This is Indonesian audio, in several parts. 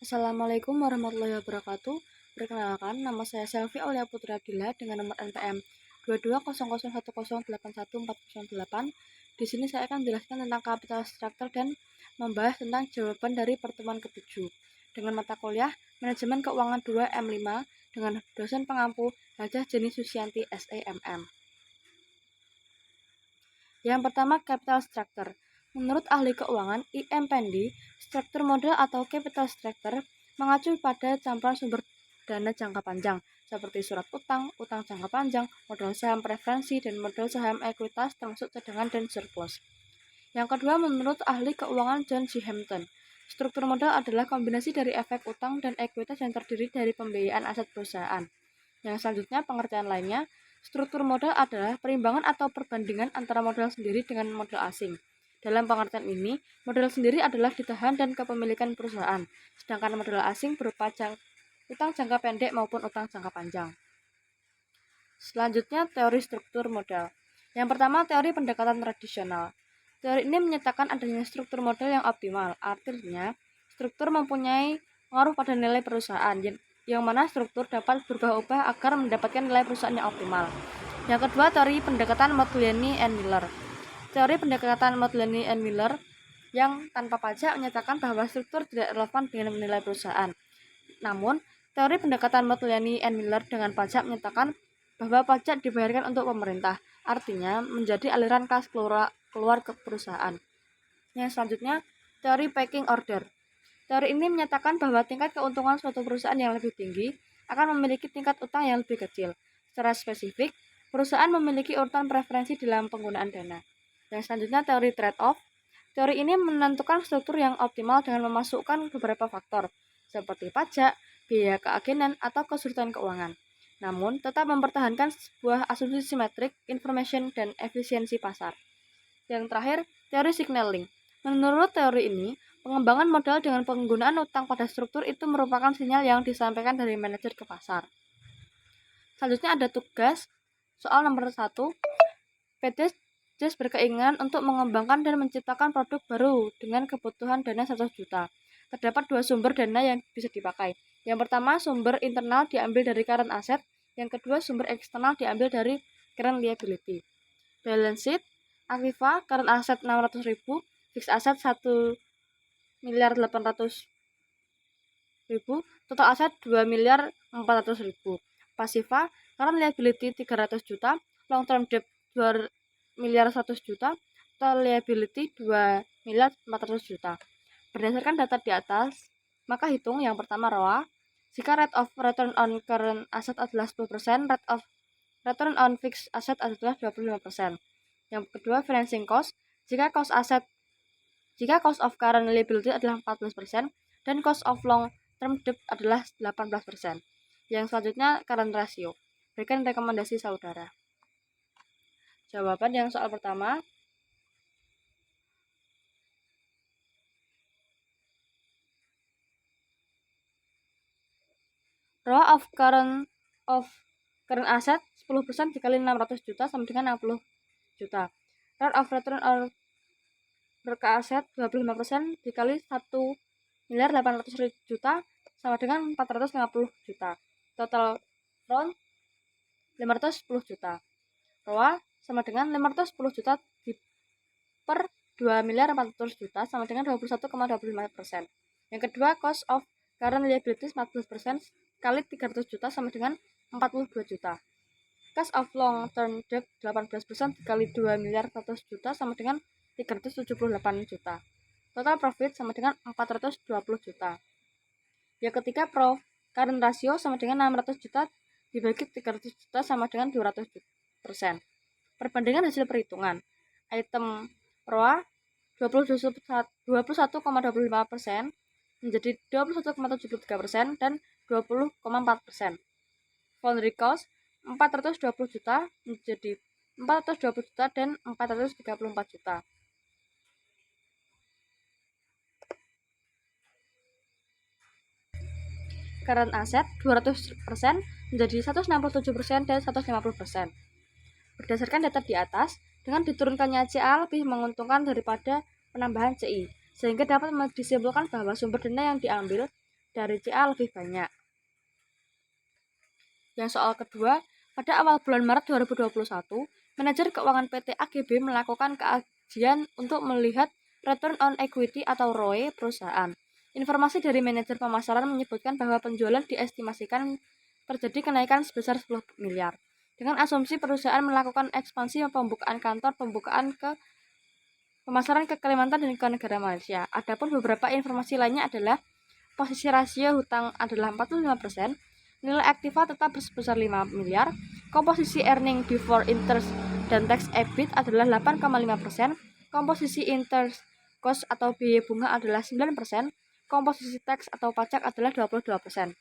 Assalamualaikum warahmatullahi wabarakatuh. Perkenalkan, nama saya Selvi Aulia Putri Abdillah dengan nomor NPM 220010814108. Di sini saya akan menjelaskan tentang capital structure dan membahas tentang jawaban dari pertemuan ke-7 dengan mata kuliah Manajemen Keuangan 2 M5 dengan dosen pengampu Hajah Jeni Susianti SEMM. Yang pertama, capital structure. Menurut ahli keuangan I.M. Pendi, struktur modal atau capital structure mengacu pada campuran sumber dana jangka panjang seperti surat utang, utang jangka panjang, modal saham preferensi, dan modal saham ekuitas termasuk cadangan dan surplus. Yang kedua, menurut ahli keuangan John G. Hampton, struktur modal adalah kombinasi dari efek utang dan ekuitas yang terdiri dari pembiayaan aset perusahaan. Yang selanjutnya, pengertian lainnya, struktur modal adalah perimbangan atau perbandingan antara modal sendiri dengan modal asing. Dalam pengertian ini, modal sendiri adalah ditahan dan kepemilikan perusahaan, sedangkan modal asing berupa utang jangka pendek maupun utang jangka panjang. Selanjutnya, teori struktur modal. Yang pertama, teori pendekatan tradisional. Teori ini menyatakan adanya struktur modal yang optimal, artinya struktur mempunyai pengaruh pada nilai perusahaan, yang mana struktur dapat berubah-ubah agar mendapatkan nilai perusahaan yang optimal. Yang kedua, teori pendekatan Modigliani and Miller. Teori pendekatan Modigliani and Miller yang tanpa pajak menyatakan bahwa struktur tidak relevan dengan nilai perusahaan. Namun, teori pendekatan Modigliani and Miller dengan pajak menyatakan bahwa pajak dibayarkan untuk pemerintah, artinya menjadi aliran kas keluar ke perusahaan. Yang selanjutnya, teori pecking order. Teori ini menyatakan bahwa tingkat keuntungan suatu perusahaan yang lebih tinggi akan memiliki tingkat utang yang lebih kecil. Secara spesifik, perusahaan memiliki urutan preferensi dalam penggunaan dana. Yang selanjutnya, teori trade-off. Teori ini menentukan struktur yang optimal dengan memasukkan beberapa faktor, seperti pajak, biaya keagenan, atau kesulitan keuangan. Namun, tetap mempertahankan sebuah asumsi simetrik, information, dan efisiensi pasar. Yang terakhir, teori signaling. Menurut teori ini, pengembangan modal dengan penggunaan utang pada struktur itu merupakan sinyal yang disampaikan dari manajer ke pasar. Selanjutnya ada tugas, soal nomor 1. PT JAS berkeinginan untuk mengembangkan dan menciptakan produk baru dengan kebutuhan dana 100 juta. Terdapat dua sumber dana yang bisa dipakai. Yang pertama, sumber internal diambil dari current asset. Yang kedua, sumber eksternal diambil dari current liability. Balance sheet, aktiva, current asset 600.000, fixed asset 1.800.000, total asset 2.400.000. Pasiva, current liability 300 juta, long term debt 2.100 juta, total liability 2.400 juta. Berdasarkan data di atas, maka hitung yang pertama ROA. Jika rate of return on current asset adalah 10%, rate of return on fixed asset adalah 25%. Yang kedua, financing cost. Jika cost of current liability adalah 14% dan cost of long term debt adalah 18%. Yang selanjutnya, current ratio. Berikan rekomendasi saudara. Jawaban yang soal pertama, ROA of current asset 10% dikali 600 juta sama dengan 60 juta. Rate of return on asset 25% dikali 1.800.000 juta sama dengan 450 juta. Total loan 510 juta. ROA sama dengan 510 juta per 2.400.000 juta sama dengan 21,25%. Yang kedua, cost of current liabilities 14% kali 300 juta sama dengan 42 juta. Cost of long term debt 18% kali 2.400.000 juta sama dengan 378 juta. Total profit sama dengan 420 juta. Yang ketiga, current ratio sama dengan 600 juta dibagi 300 juta sama dengan 200%. Perbandingan hasil perhitungan. Item ROA 21,25% menjadi 21,73% dan 20,4%. Foundry cost 420 juta menjadi 420 juta dan 434 juta. Current asset 200% menjadi 167% dan 150%. Berdasarkan data di atas, dengan diturunkannya CA lebih menguntungkan daripada penambahan CI, sehingga dapat disimpulkan bahwa sumber dana yang diambil dari CA lebih banyak. Yang soal kedua, pada awal bulan Maret 2021, manajer keuangan PT AGB melakukan kajian untuk melihat return on equity atau ROE perusahaan. Informasi dari manajer pemasaran menyebutkan bahwa penjualan diestimasikan terjadi kenaikan sebesar 10 miliar. Dengan asumsi perusahaan melakukan ekspansi pembukaan kantor pemasaran ke Kalimantan dan ke negara Malaysia. Adapun beberapa informasi lainnya adalah posisi rasio hutang adalah 45%, nilai aktiva tetap sebesar 5 miliar, komposisi earning before interest dan tax EBIT adalah 8,5%, komposisi interest cost atau biaya bunga adalah 9%, komposisi tax atau pajak adalah 22%.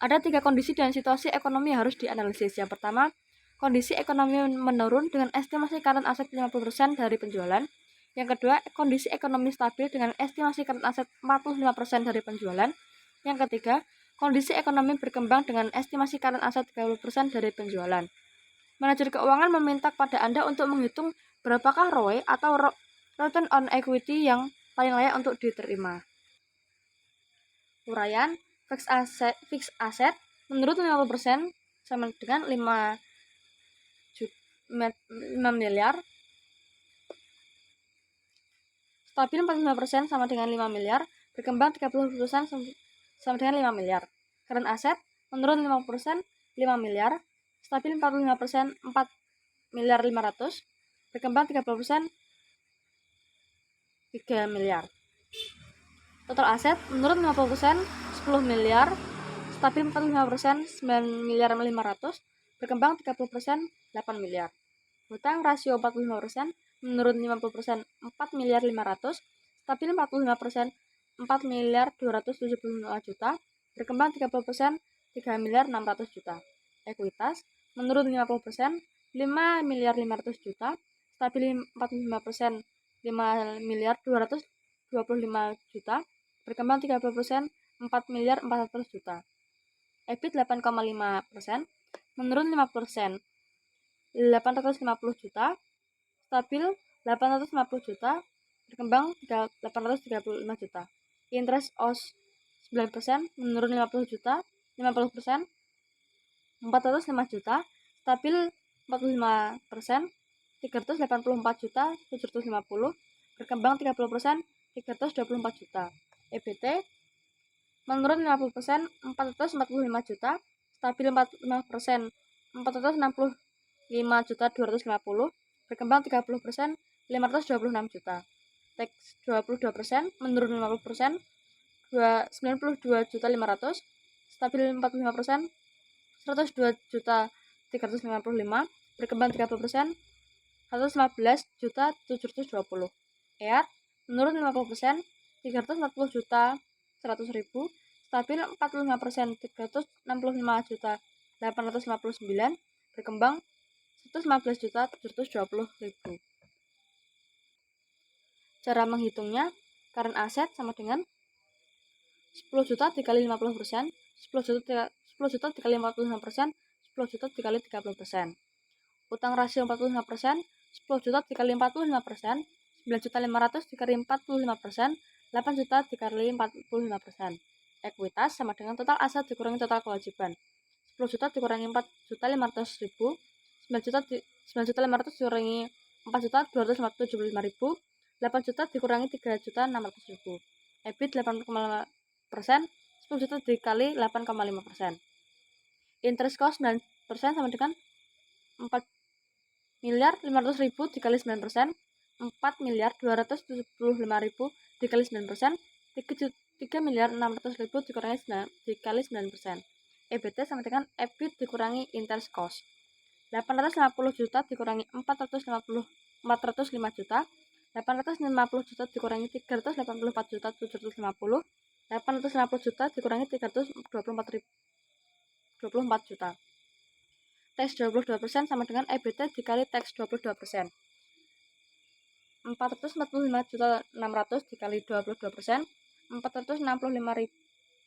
Ada 3 kondisi dan situasi ekonomi yang harus dianalisis. Yang pertama, kondisi ekonomi menurun dengan estimasi current asset 50% dari penjualan. Yang kedua, kondisi ekonomi stabil dengan estimasi current asset 45% dari penjualan. Yang ketiga, kondisi ekonomi berkembang dengan estimasi current asset 30% dari penjualan. Manajer keuangan meminta kepada Anda untuk menghitung berapakah ROE atau return on equity yang paling layak untuk diterima. Uraian fixed asset menurut 50% sama dengan 5 miliar, stabil 45% sama dengan 5 miliar, berkembang 30% sama dengan 5 miliar. Current asset menurun 50% 5 miliar, stabil 45% 4 miliar 500, berkembang 30% 3 miliar. Total aset menurun 50% 10 miliar, stabil 45% 9 miliar 500, berkembang 30% 8 miliar. Hutang rasio 45%, menurun 50% 4 miliar 500, stabil 45% 4 miliar 275 juta, berkembang 30% 3 miliar 600 juta. Ekuitas menurun 50% 5 miliar 500 juta, stabil 45% 5 miliar 225 juta, berkembang 30% 4 miliar 400 juta. EBIT 8,5%, menurun 5%, 850 juta, stabil 850 juta, berkembang 835 juta. Interest OS 9%, menurun 50 juta, 50%, 405 juta, stabil 45%, 384 juta, 750, berkembang 30%, 324 juta. EBT menurun 50%, 445 juta, stabil 45%, 465 juta 250, berkembang 30%, 526 juta. Tax 22%, menurun 50%, 92 juta 500, stabil 45%, 102 juta 355, berkembang 30%, 115 juta 720. EAT menurun 50%, 340 juta 100 ribu, stabil 45%, 365 juta 859, berkembang 115 juta 720 ribu. Cara menghitungnya, current asset sama dengan 10 juta dikali 50%, 10 juta dikali 45%, 10 juta dikali 30%. Utang rasio 45%, 10 juta dikali 45%, 9 juta 500 dikali 45%, 8 juta dikali 45%. Ekuitas sama dengan total aset dikurangi total kewajiban. 10 juta dikurangi 4 juta 500 ribu, 9 juta 500 dikurangi 4 juta 275 ribu, 8 juta dikurangi 3 juta 600 ribu. EBIT 8,5%, 10 juta dikali 8,5%. Interest cost 9% sama dengan 4 miliar 500 ribu dikali 9%, 4 miliar 275 ribu dikali 9%, 3 miliar 600 ribu dikali 9%. EBT sama dengan EBIT dikurangi interest cost. 850 juta dikurangi 405 juta, 850 juta dikurangi 384 juta 750, 850 juta dikurangi 324 juta. Tax 22% sama dengan EBT dikali tax 22%. 445 juta 600 dikali 22%, 465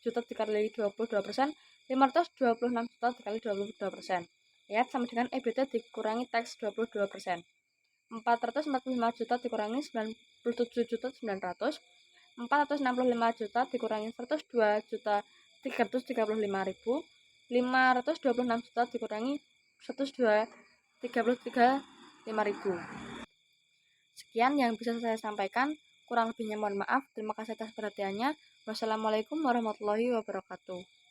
juta dikali 22%, 526 juta dikali 22%. Ya, sama dengan EBT dikurangi tax 22%. 445 juta dikurangi 97 juta 900, 465 juta dikurangi 102 juta 335.000, 526 juta dikurangi 102 335.000. Sekian yang bisa saya sampaikan, kurang lebihnya mohon maaf. Terima kasih atas perhatiannya. Wassalamualaikum warahmatullahi wabarakatuh.